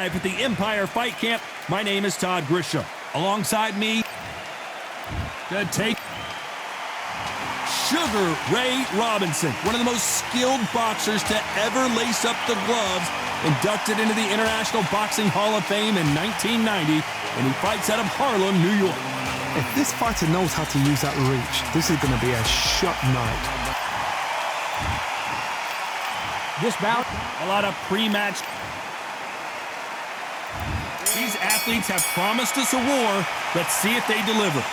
live at the Empire Fight Camp. My name is Todd Grisham. Alongside me, to take Sugar Ray Robinson, one of the most skilled boxers to ever lace up the gloves, inducted into the International Boxing Hall of Fame in 1990, and he fights out of Harlem, New York. If this fighter knows how to use that reach, this is going to be a shot night. This bout, a lot of pre-match. These athletes have promised us a war. Let's see if they deliver.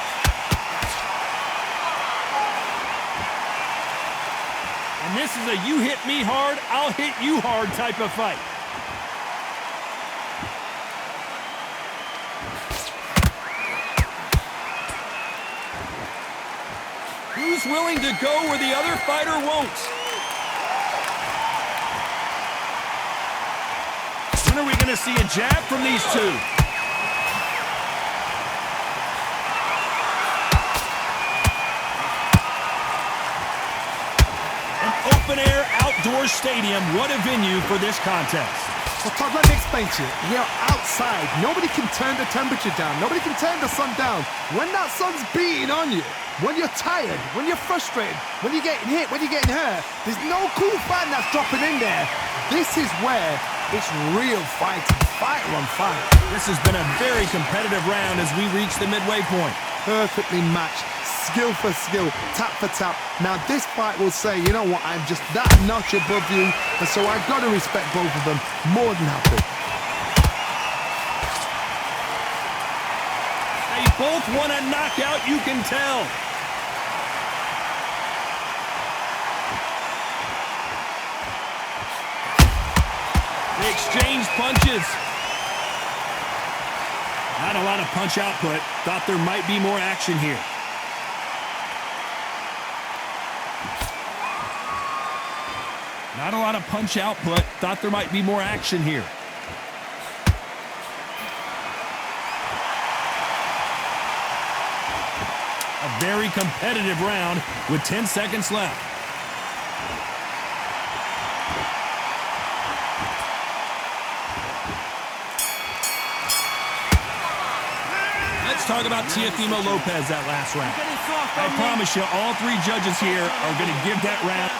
And this is a you hit me hard, I'll hit you hard type of fight. Who's willing to go where the other fighter won't? When are we going to see a jab from these two? An open-air outdoor stadium. What a venue for this contest. Well, Todd, let me explain to you. We are outside. Nobody can turn the temperature down. Nobody can turn the sun down. When that sun's beating on you, when you're tired, when you're frustrated, when you're getting hit, when you're getting hurt, there's no cool fan that's dropping in there. This is where it's real fighting, fighter on fight. This has been a very competitive round as we reach the midway point. Perfectly matched, skill for skill, tap for tap. Now this fight will say, you know what, I'm just that notch above you, and so I've got to respect both of them more than happy. They both want a knockout, you can tell. They exchange punches. Not a lot of punch output. Thought there might be more action here. Not a lot of punch output. Thought there might be more action here. A very competitive round with 10 seconds left. Let's talk about Teofimo Lopez that last round. I promise you, all three judges here are going to give that round.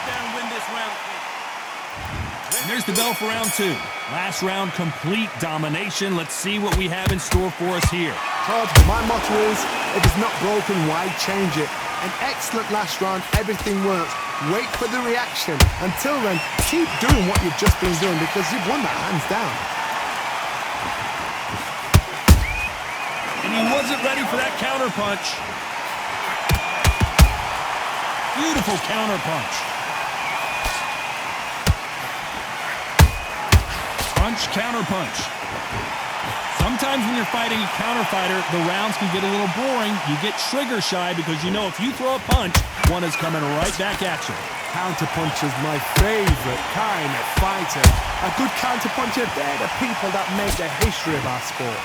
And there's the bell for round two. Last round, complete domination. Let's see what we have in store for us here. Todd, my motto is, if it's not broken, why change it? An excellent last round, everything works. Wait for the reaction. Until then, keep doing what you've just been doing because you've won that hands down. And he wasn't ready for that counter punch. Beautiful counter punch. Punch, counter punch. Sometimes when you're fighting a counter fighter, the rounds can get a little boring. You get trigger shy because you know if you throw a punch, one is coming right back at you. Counter punch is my favorite kind of fighter. A good counter puncher, they're the people that make the history of our sport.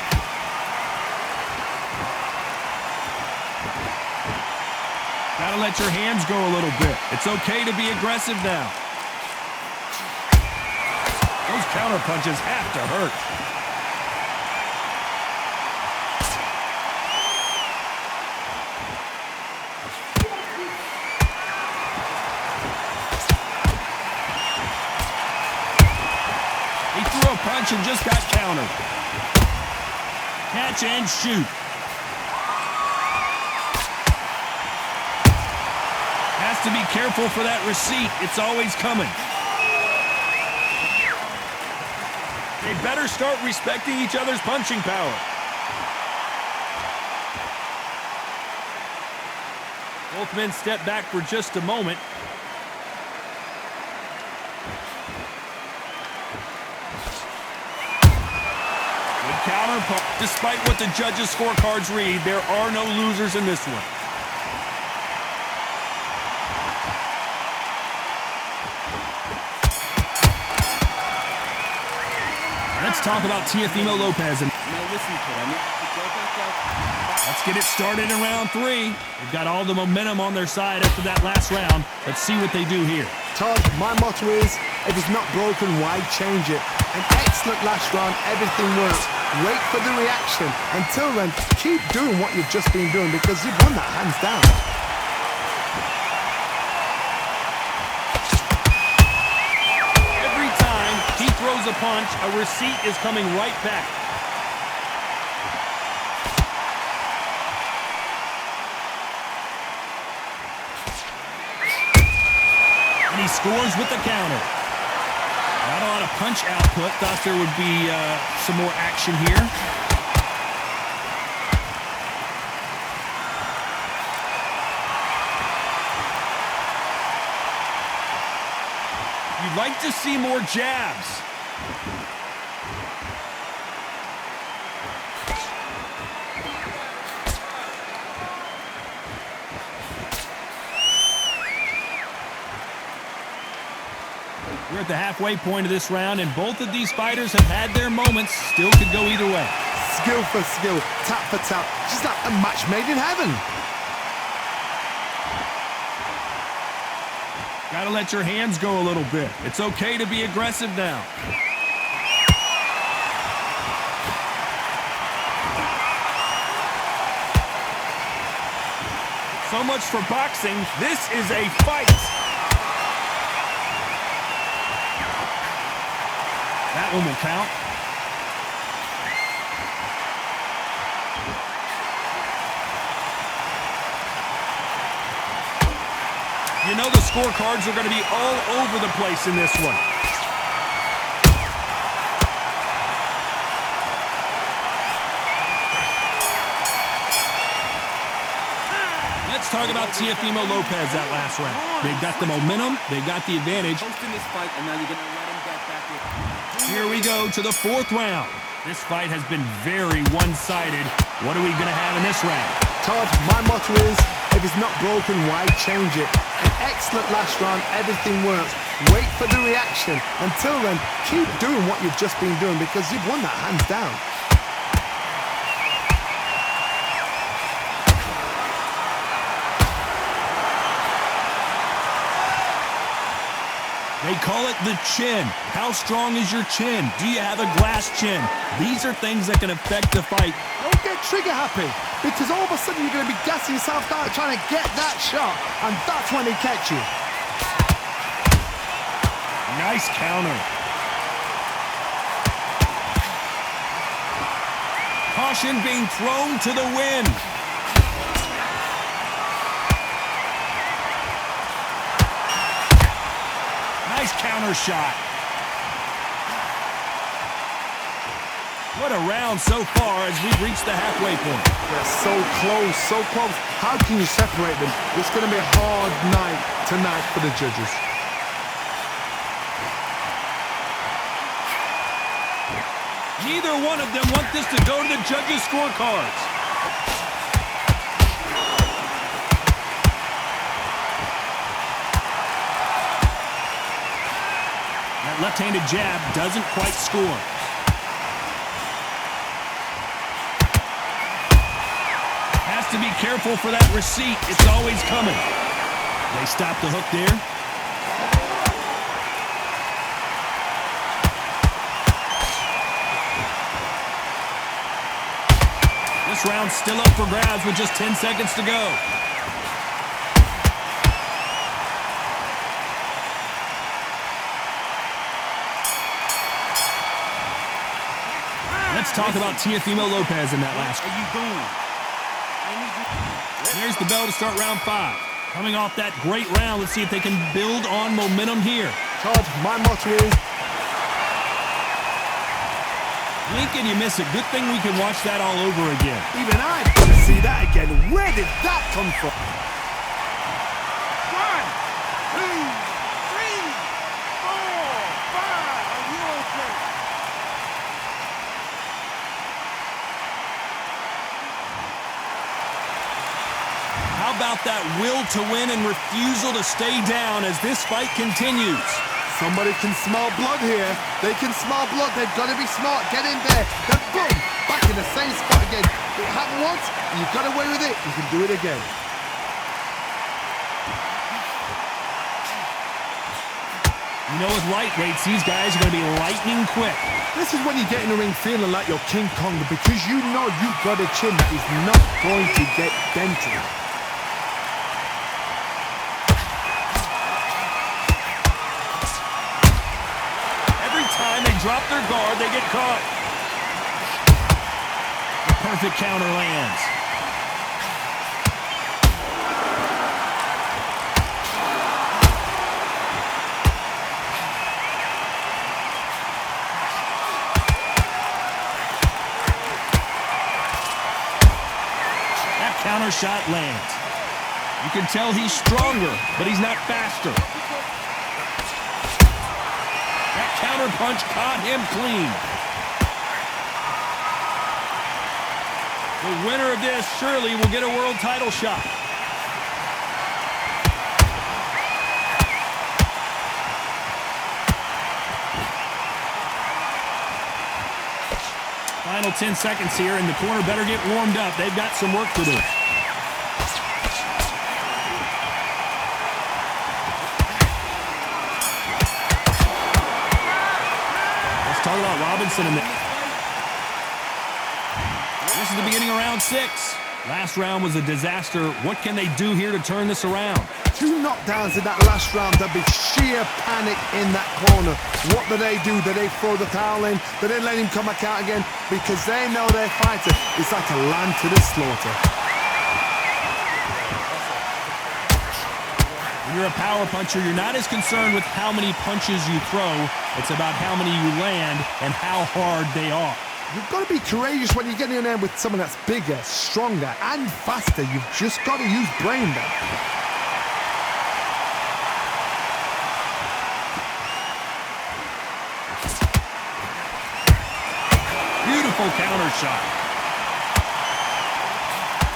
Gotta let your hands go a little bit. It's okay to be aggressive now. Those counter punches have to hurt. He threw a punch and just got countered. Catch and shoot. Has to be careful for that receipt. It's always coming. They better start respecting each other's punching power. Both men step back for just a moment. Good counter punch. Despite what the judges' scorecards read, there are no losers in this one. Let's talk about Teofimo Lopez. Let's get it started in round three. They've got all the momentum on their side after that last round. Let's see what they do here. Todd, my motto is, If it's not broken, why change it? An excellent last round, everything works. Wait for the reaction. Until then, keep doing what you've just been doing because you've won that hands down. Every time he throws a punch, a receipt is coming right back. And he scores with the counter. Not a lot of punch output. Thought there would be some more action here. You'd like to see more jabs. We're at the halfway point of this round, and both of these fighters have had their moments. Still could go either way. Skill for skill, tap for tap. Just like a match made in heaven. Gotta let your hands go a little bit. It's okay to be aggressive now. So much for boxing. This is a fight. That one will count. You know the scorecards are going to be all over the place in this one. Let's talk about Teofimo Lopez that last round. They've got the momentum, they've got the advantage. Hosting this fight, and now you're going to let him get back in. Here we go to the fourth round. This fight has been very one-sided. What are we going to have in this round? Todd, my motto is, if it's not broken, why change it? An excellent last round, everything works. Wait for the reaction. Until then, keep doing what you've just been doing because you've won that hands down. They call it the chin. How strong is your chin? Do you have a glass chin? These are things that can affect the fight. Don't get trigger happy because all of a sudden you're going to be gassing yourself down trying to get that shot, and that's when they catch you. Nice counter. Caution being thrown to the wind. Nice counter shot. What a round so far as we've reached the halfway point. They're so close, so close. How can you separate them? It's going to be a hard night tonight for the judges. Neither one of them want this to go to the judges' scorecards. That left-handed jab doesn't quite score. Has to be careful for that receipt. It's always coming. They stop the hook there. This round's still up for grabs with just 10 seconds to go. Let's talk about Teofimo Lopez in that last round. There's the bell to start round 5. Coming off that great round, let's see if they can build on momentum here. Todd, my motto is... Blink and you miss it. Good thing we can watch that all over again. Even I didn't see that again. Where did that come from? 1, 2, 3, 4, 5. Are you okay? How about that will to win and refusal to stay down as this fight continues? Somebody can smell blood here. They can smell blood. They've got to be smart. Get in there. Then boom, back in the same spot again. It happened once, and you got away with it. You can do it again. You know, with lightweights, these guys are going to be lightning quick. This is when you get in the ring feeling like you're King Kong because you know you've got a chin that is not going to get dented. Every time they drop their guard, they get caught. The perfect counter lands. Counter shot lands. You can tell he's stronger, but he's not faster. That counter punch caught him clean. The winner of this surely will get a world title shot. Final 10 seconds here, and the corner better get warmed up. They've got some work to do. Let's talk about Robinson in this. This is the beginning of round 6. Last round was a disaster. What can they do here to turn this around? 2 knockdowns in that last round. There'll be sheer panic in that corner. What do? Do they throw the towel in? Do they let him come back out again? Because they know their fighter is like a lamb to the slaughter. When you're a power puncher, you're not as concerned with how many punches you throw. It's about how many you land and how hard they are. You've got to be courageous when you get in there with someone that's bigger, stronger, and faster. You've just got to use brain there. Beautiful counter shot.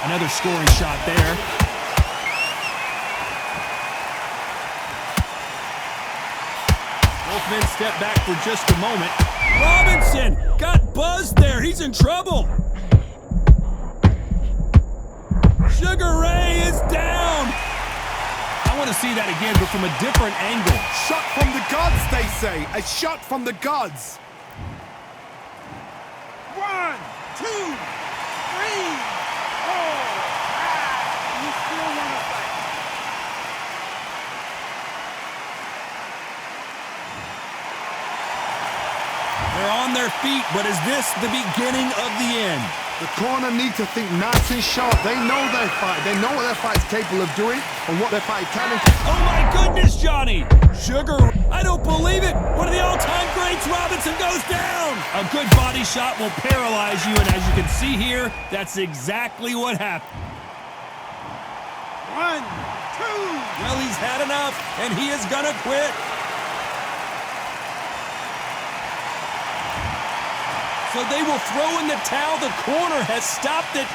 Another scoring shot there. Both men step back for just a moment. Robinson got buzzed there. He's in trouble. Sugar Ray is down. I want to see that again, but from a different angle. Shot from the gods, they say. A shot from the gods. 1, 2, 3, 4, 5. You still want to fight? They're on their feet, but is this the beginning of the end? The corner need to think nice and sharp. They know their fight. They know what their fight's capable of doing and what their fight can and can't. Oh my goodness, Johnny! Sugar, I don't believe it! One of the all-time greats, Robinson goes down! A good body shot will paralyze you, and as you can see here, that's exactly what happened. 1, 2. Well, he's had enough, and he is gonna quit. So they will throw in the towel. The corner has stopped it.